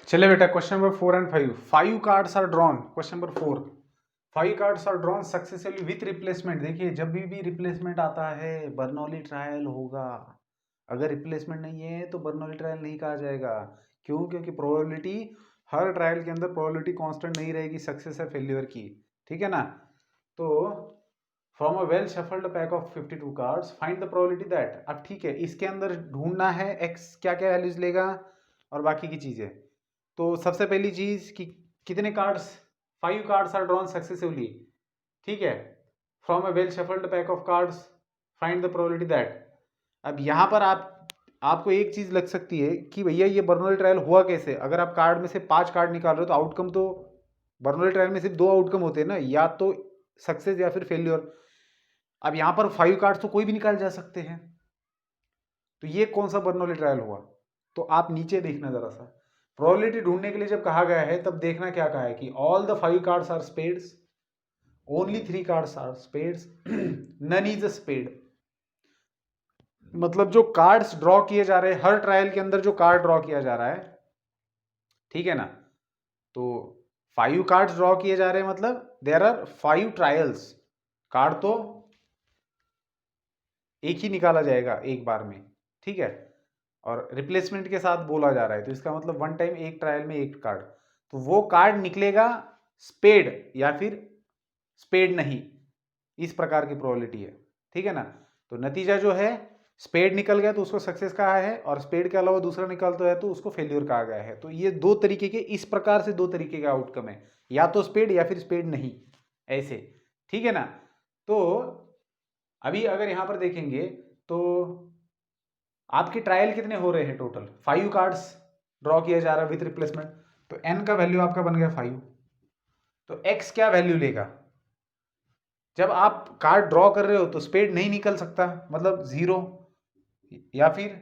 चले बेटा, question number 4 and 5. 5 cards are drawn. Question number 4. 5 cards are drawn successfully with replacement. देखिए, जब भी रिप्लेसमेंट आता है बर्नौली ट्रायल होगा. अगर रिप्लेसमेंट नहीं है तो बर्नौली ट्रायल नहीं कहा जाएगा. क्यों? क्योंकि प्रोबेबिलिटी, हर ट्रायल के अंदर प्रोबेबिलिटी कांस्टेंट नहीं रहेगी सक्सेस या फेल्यूर की. ठीक है ना? तो from a well shuffled pack of 52 cards find the probability that. अब ठीक है, इसके अंदर ढूंढना है एक्स क्या क्या वैल्यूज लेगा और बाकी की चीजें. तो सबसे पहली चीज कि कितने cards, 5 cards are drawn successively. ठीक है, from a well shuffled pack of cards find the probability that. अब यहां पर आपको एक चीज लग सकती है कि भैया ये बर्नौली ट्रायल हुआ कैसे. अगर आप कार्ड में से 5 कार्ड निकाल रहे हो तो आउटकम तो बर्नौली ट्रायल में सिर्फ 2 आउटकम होते हैं ना, या तो सक्सेस या फिर फेल्योर. अब यहां पर 5 कार्ड्स तो कोई भी निकाल जा सकते हैं. तो ये कौन सा बर्नौली ट्रायल हुआ? तो आप नीचे देखना जरा सा. प्रोबेबिलिटी ढूंढने के लिए जब कहा गया है तब देखना क्या कहा है कि all the 5 cards are spades, only 3 cards are spades, none is a spade. मतलब जो कार्ड्स ड्रॉ किए जा रहे हैं हर ट्रायल के अंदर, जो कार्ड ड्रॉ किया जा रहा है, ठीक है ना, तो 5 कार्ड्स ड्रॉ किए जा रहे हैं मतलब देयर आर 5 ट्रायल्स. कार्ड तो एक ही निकाला जाएगा एक बार में. ठीक है, और रिप्लेसमेंट के साथ बोला जा रहा है तो इसका मतलब वन टाइम एक ट्रायल में एक कार्ड. तो वो कार्ड निकलेगा स्पेड या फिर स्पेड नहीं, इस प्रकार की प्रोबेबिलिटी है. ठीक है ना? तो नतीजा जो है, स्पेड निकल गया तो उसको सक्सेस कहा है, और स्पेड के अलावा दूसरा निकलता है तो उसको फेल्यूर कहा गया है. तो ये दो तरीके के, इस प्रकार से दो तरीके का आउटकम है, या तो स्पेड या फिर स्पेड नहीं, ऐसे. ठीक है ना? तो अभी अगर यहां पर देखेंगे तो आपके ट्रायल कितने हो रहे हैं टोटल? 5 कार्ड्स ड्रॉ किया जा रहा है विथ रिप्लेसमेंट. तो n का वैल्यू आपका बन गया 5. तो x क्या वैल्यू लेगा? जब आप कार्ड ड्रॉ कर रहे हो तो स्पेड नहीं निकल सकता, मतलब 0, या फिर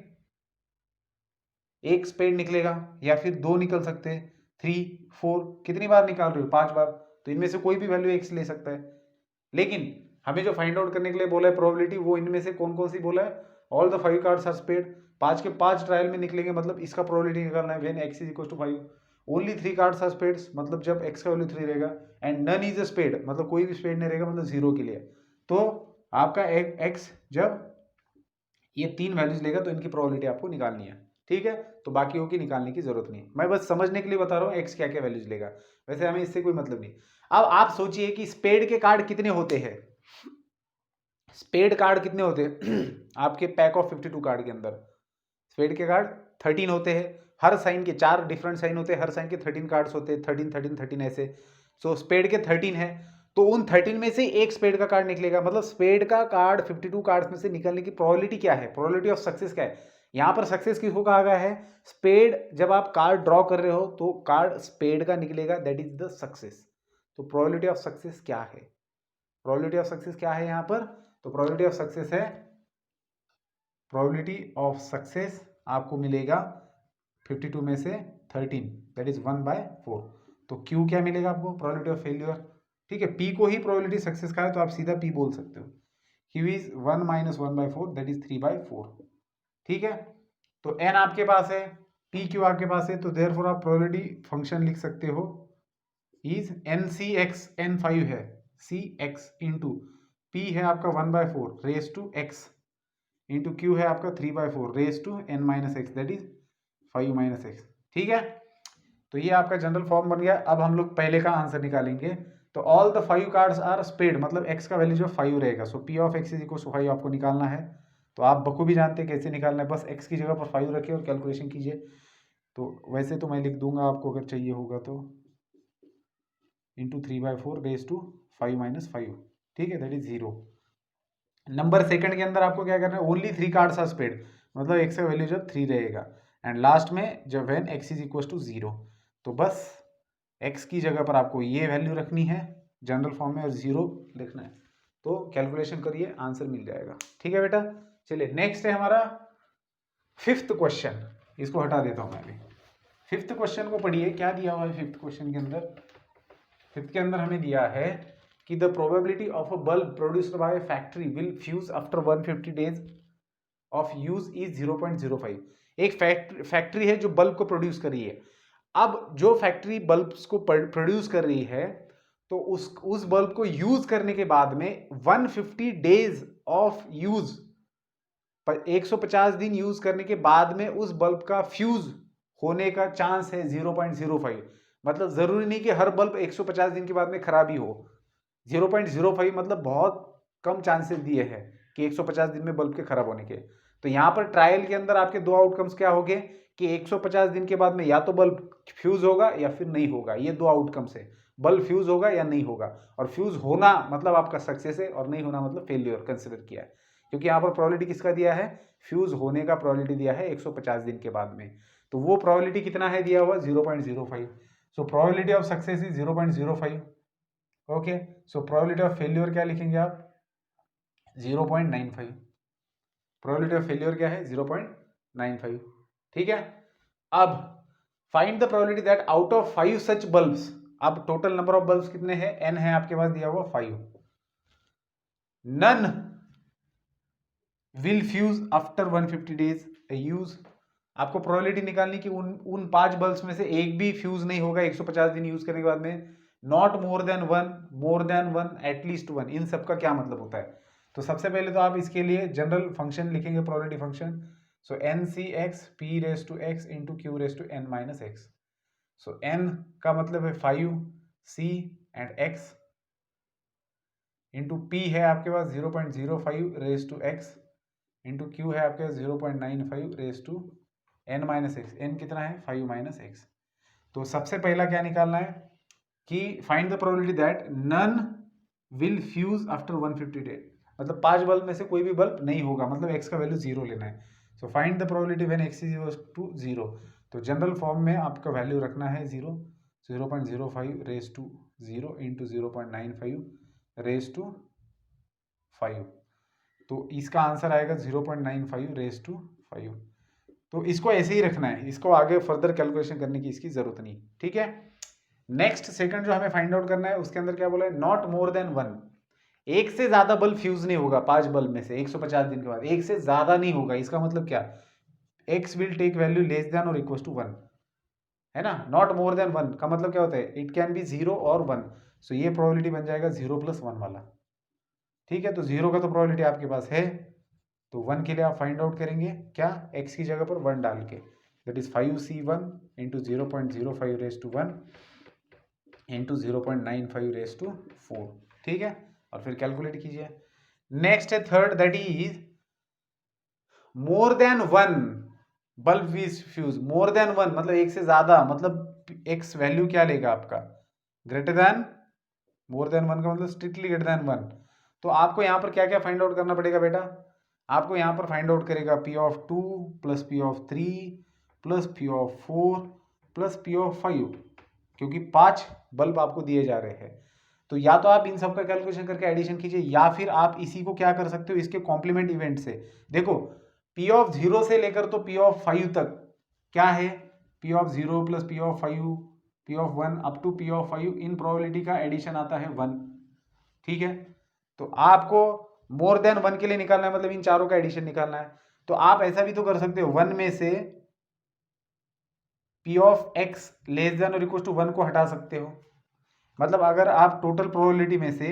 एक स्पेड निकलेगा, या फिर 2 निकल सकते हैं, 3, 4. कितनी बार निकाल रहे हो? 5 बार. तो इनमें से कोई भी वैल्यू x ले सकता है. लेकिन हमें जो फाइंड आउट करने के लिए बोला है प्रोबेबिलिटी, वो इनमें से कौन कौन सी बोला है? All the 5 cards are spade. 5 के 5 ट्रायल में निकलेंगे, मतलब इसका प्रोबेबिलिटी निकालना है. When x is equal to 5. Only 3 cards are spades, मतलब जब x का वैल्यू 3 रहेगा. And none is a spade, मतलब कोई भी स्पेड नहीं रहेगा, मतलब 0 के लिए. तो आपका x जब ये 3 वैल्यूज लेगा तो इनकी प्रोबेबिलिटी आपको निकालनी है. ठीक है? तो बाकियों की निकालने की जरूरत नहीं. मैं बस समझने के लिए बता रहा हूँ x क्या क्या वैल्यूज लेगा, वैसे हमें इससे कोई मतलब नहीं. अब आप सोचिए कि स्पेड के कार्ड कितने होते हैं. स्पेड कार्ड कितने होते हैं आपके पैक ऑफ 52 कार्ड के अंदर? स्पेड के कार्ड 13 होते हैं. हर साइन के 4 डिफरेंट साइन होते हैं, हर साइन के 13 कार्ड्स होते हैं, 13 13 13 ऐसे. सो स्पेड के 13 है, तो उन 13 में से एक स्पेड का कार्ड निकलेगा. मतलब स्पेड का कार्ड 52 कार्ड्स में से निकलने की प्रोबेबिलिटी क्या है, प्रोबेबिलिटी ऑफ सक्सेस क्या है? यहां पर सक्सेस किसको कहा गया है? स्पेड. जब आप कार्ड ड्रॉ कर रहे हो तो कार्ड स्पेड का निकलेगा, दैट इज द सक्सेस. तो प्रोबेबिलिटी ऑफ सक्सेस क्या है? प्रोबेबिलिटी ऑफ सक्सेस क्या है यहां पर? तो प्रोबेबिलिटी ऑफ सक्सेस है, प्रोबेबिलिटी ऑफ सक्सेस आपको मिलेगा 52 में से 13, दैट इज 1/4. तो Q क्या मिलेगा आपको? Probability of failure. ठीक है, P को ही प्रोबेबिलिटी सक्सेस का है तो आप सीधा P बोल सकते हो. Q is 1 - 1/4, that is 3/4. ठीक है, तो N आपके पास है, PQ आपके पास है, तो देयरफॉर आप प्रोबेबिलिटी फंक्शन लिख सकते हो इज NCX. N5 है, CX इंटू P है आपका 1/4 raise to X into Q है आपका 3/4 raise to N-X, that is 5 - X. ठीक है, तो ये आपका जनरल फॉर्म बन गया. अब हम लोग पहले का आंसर निकालेंगे. तो all the 5 cards are spade, मतलब x का वैल्यू जो 5 रहेगा. So P of x is equal to 5 आपको निकालना है. तो आप बखूबी जानते हैं कैसे निकालना है, बस x की जगह पर 5 रखिए और कैलकुलेशन कीजिए. तो वैसे तो मैं लिख दूंगा आपको अगर चाहिए होगा तो, इंटू 3/4 रेस टू 5 - 5. ठीक है, दैट इज 0. नंबर सेकंड के अंदर आपको क्या करना है? ओनली 3 कार्ड्स आर स्पेड, मतलब x का वैल्यू जब 3 रहेगा, एंड लास्ट में जब when x is equal to 0, तो बस x की जगह पर आपको ये वैल्यू रखनी है जनरल फॉर्म में और 0 लिखना है. तो कैलकुलेशन करिए, आंसर मिल जाएगा. ठीक है बेटा, चलिए नेक्स्ट है हमारा 5th क्वेश्चन. इसको हटा देता हूं मैं अभी. 5th क्वेश्चन को पढ़िए, क्या दिया हुआ है 5th क्वेश्चन के अंदर. 5th के अंदर हमें दिया है कि the probability of a bulb produced by a factory will fuse after 150 days of use is 0.05. एक फैक्ट्री है जो बल्ब को प्रोड्यूस कर रही है. अब जो फैक्ट्री बल्ब्स को प्रोड्यूस कर रही है, तो उस बल्ब को यूज करने के बाद में 150 डेज ऑफ यूज, 150 दिन यूज करने के बाद में उस बल्ब का फ्यूज होने का चांस है 0.05। मतलब जरूरी नहीं कि हर बल्ब 150 दिन के बाद में खराबी हो। 0.05 मतलब बहुत कम चांसेस दिए हैं कि 150 दिन में बल्ब के खराब होने के। तो यहां पर ट्रायल के अंदर आपके दो आउटकम्स क्या होंगे कि 150 दिन के बाद में या तो बल्ब फ्यूज होगा या फिर नहीं होगा। ये दो आउटकम्स है, बल्ब फ्यूज होगा या नहीं होगा। और फ्यूज होना मतलब आपका सक्सेस है और नहीं होना मतलब फेल्योर कंसिडर किया है, क्योंकि यहाँ पर प्रोबेबिलिटी किसका दिया है, फ्यूज होने का प्रोबेबिलिटी दिया है 150 दिन के बाद में। तो वो प्रोबेबिलिटी कितना है दिया हुआ 0.05। So probability of success is 0.05। Okay, so probability of failure क्या लिखेंगे आप 0.95। प्रोबेबिलिटी ऑफ फेल्योर क्या है 0.95। ठीक है, अब find the probability that out of 5 such bulbs, अब टोटल नंबर ऑफ बल्ब्स कितने हैं, n है आपके पास दिया हुआ 5, none will fuse after 150 days use. आपको प्रोबेबिलिटी निकालनी कि उन 5 बल्ब्स में से एक भी फ्यूज नहीं होगा 150 दिन यूज करने के बाद में। Not more than one, at least one, इन सब का क्या मतलब होता है। तो सबसे पहले तो आप इसके लिए जनरल फंक्शन लिखेंगे, probability function. So n c x p raise to x into q raise to n minus x. So n का मतलब है 5, c and x, into p है आपके पास 0.05 raise to x, into q है आपके पास 0.95 raise to n minus x. N कितना है 5 माइनस एक्स। तो सबसे पहला क्या निकालना है कि find the probability that none will fuse after 150 days, मतलब 5 बल्ब में से कोई भी बल्ब नहीं होगा, मतलब एक्स का वैल्यू 0 लेना है। So find the probability when x is equal to 0। तो जनरल फॉर्म में आपका वैल्यू रखना है 0, 0.05 raise to 0 into 0.95 raise to 5। तो इसका आंसर आएगा 0.95 रेस टू 5। तो इसको ऐसे ही रखना है, इसको आगे फर्दर कैलकुलेशन करने की इसकी जरूरत नहीं। ठीक है, नेक्स्ट सेकंड जो हमें फाइंड आउट करना है उसके अंदर क्या बोला है, नॉट मोर देन वन, एक से ज्यादा बल्ब फ्यूज नहीं होगा 5 बल्ब में से 150 दिन के बाद, एक से ज्यादा नहीं होगा। इसका मतलब क्या, x will take value less than और इक्वल टू 1, है ना। नॉट मोर देन 1 का मतलब क्या होता है, इट कैन बी 0 और 1। सो ये प्रोबेबिलिटी बन जाएगा 0+1 वाला। ठीक है, तो 0 का तो प्रोबेबिलिटी आपके पास है, तो 1 के लिए आप फाइंड आउट करेंगे क्या, x की जगह पर 1 डाल के, that is 5c1 into 0.05 raise to 1 into 0.95 raise to 4। ठीक है, और फिर कैलकुलेट कीजिए। नेक्स्ट है third, that is more than one bulb will fuse. More than one मतलब एक से ज्यादा, मतलब एक्स वैल्यू क्या लेगा आपका, ग्रेटर देन, मोर देन वन का मतलब स्ट्रिक्टली ग्रेटर देन वन। तो आपको यहां पर क्या क्या फाइंड आउट करना पड़ेगा बेटा, आपको यहां पर फाइंड आउट करेगा P of 2 plus P of 3 plus P of 4 plus P of 5, क्योंकि 5 बल्ब आपको दिए जा रहे हैं। तो या तो आप इन सब का कैलकुलेशन करके एडिशन कीजिए, या फिर आप इसी को क्या कर सकते हो, इसके कॉम्प्लीमेंट इवेंट से। देखो P ऑफ 0 से लेकर तो P ऑफ 5 तक क्या है, P of 0 plus P of 5 P of 1 up to P of 5, इन प्रोबेबिलिटी का एडिशन आता है 1। ठीक है, तो आपको मोर देन 1 के लिए निकालना है, मतलब इन चारों का एडिशन निकालना है। तो आप ऐसा भी तो कर सकते हो, 1 में से P of x less than और इक्वल टू 1 को हटा सकते हो। मतलब अगर आप टोटल प्रोबेबिलिटी में से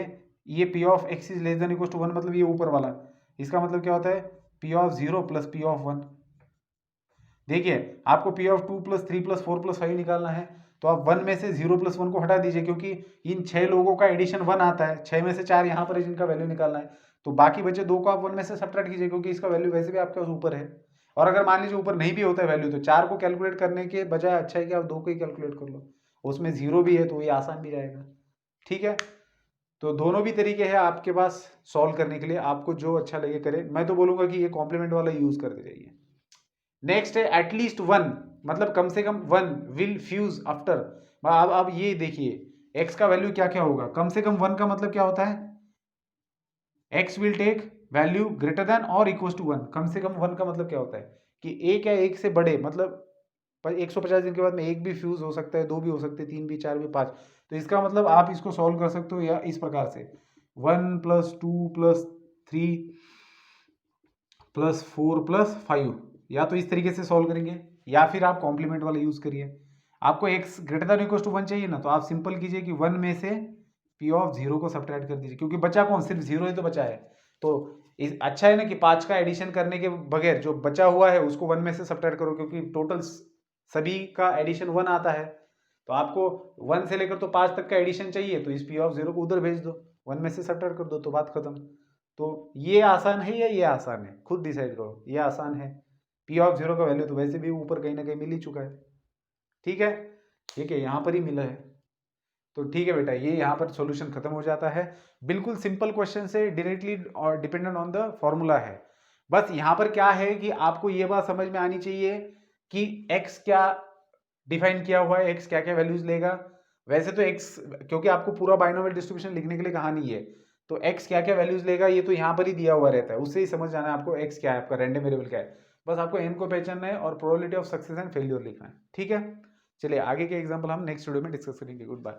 ये P of x is less than equal to 1, मतलब ये ऊपर वाला, इसका मतलब क्या होता है P of 0 plus P of 1। देखिए आपको P of 2 plus 3 plus 4 plus 5 निकालना है, तो आप 1 में से 0 प्लस 1 को हटा दीजिए, क्योंकि इन 6 लोगों का एडिशन 1 आता है, 6 में से 4 यहाँ पर है जिनका वैल्यू निकालना है। तो बाकी बचे 2 को आप 1 में से सब्ट्रैक्ट कीजिए, क्योंकि इसका वैल्यू वैसे भी आपके पास ऊपर है। और अगर मान लीजिए ऊपर नहीं भी होता है वैल्यू, तो 4 को कैलकुलेट करने के बजाय अच्छा है कि आप 2 को ही कैलकुलेट कर लो, उसमें 0 भी है तो ये आसान भी रहेगा। ठीक है, तो दोनों भी तरीके हैं आपके पास सॉल्व करने के लिए, आपको जो अच्छा लगे करें। मैं तो बोलूंगा कि ये कॉम्प्लीमेंट वाला यूज करते जाइए। नेक्स्ट है एटलीस्ट 1, मतलब कम से कम 1 विल फ्यूज आफ्टर। अब ये देखिए x का वैल्यू क्या क्या होगा, कम से कम 1 का मतलब क्या होता है, x will take value greater than और इक्वल टू 1। कम से कम 1 का मतलब क्या होता है कि एक या एक से बड़े, मतलब 150 दिन के बाद में एक भी फ्यूज हो सकता है, 2 भी हो सकते हैं, 3 भी, 4 भी, 5। तो इसका मतलब आप इसको सॉल्व कर सकते हो या इस प्रकार से 1 प्लस 2 प्लस 3 प्लस 4 प्लस 5, या तो इस तरीके से सॉल्व करेंगे या फिर आप कॉम्प्लीमेंट वाला यूज करिए। आपको x greater than equal to 1 चाहिए ना, तो आप सिंपल कीजिए कि 1 में से p ऑफ 0 को सब्ट्रैक्ट कर दीजिए, क्योंकि बचा कौन, सिर्फ 0 ही तो बचा है। तो अच्छा है ना कि 5 का एडिशन करने के बगैर जो बचा हुआ है उसको 1 में से सब्ट्रैक्ट करो, क्योंकि टोटल सभी का एडिशन 1 आता है। तो आपको 1 से लेकर तो 5 तक का एडिशन चाहिए, तो इस p ऑफ 0 को उधर भेज दो, 1 में से सब्ट्रैक्ट कर दो, तो बात खत्म। तो ये आसान है या ये आसान है, खुद डिसाइड करो। ये आसान है, p ऑफ 0 का वैल्यू तो वैसे भी ऊपर कहीं ना कहीं मिल ही चुका है। ठीक है, ठीक है, यहाँ पर ही मिला है। तो ठीक है बेटा, ये यहाँ पर सॉल्यूशन खत्म हो जाता है। बिल्कुल सिंपल क्वेश्चन से डायरेक्टली और डिपेंडेंट ऑन द फॉर्मूला है। बस यहाँ पर क्या है कि आपको ये बात समझ में आनी चाहिए कि x क्या डिफाइन किया हुआ है, x क्या क्या वैल्यूज लेगा। वैसे तो x, क्योंकि आपको पूरा बाइनोमियल डिस्ट्रीब्यूशन लिखने के लिए कहा नहीं है, तो x क्या क्या वैल्यूज लेगा ये तो यहाँ पर ही दिया हुआ रहता है, उससे ही समझ जाना है आपको x क्या है, आपका रैंडम वेरिएबल क्या है। बस आपको n को पहचानना है और probability of success and failure लिखना है। ठीक है, चलिए आगे के एग्जाम्पल हम नेक्स्ट वीडियो में डिस्कस करेंगे। Good bye.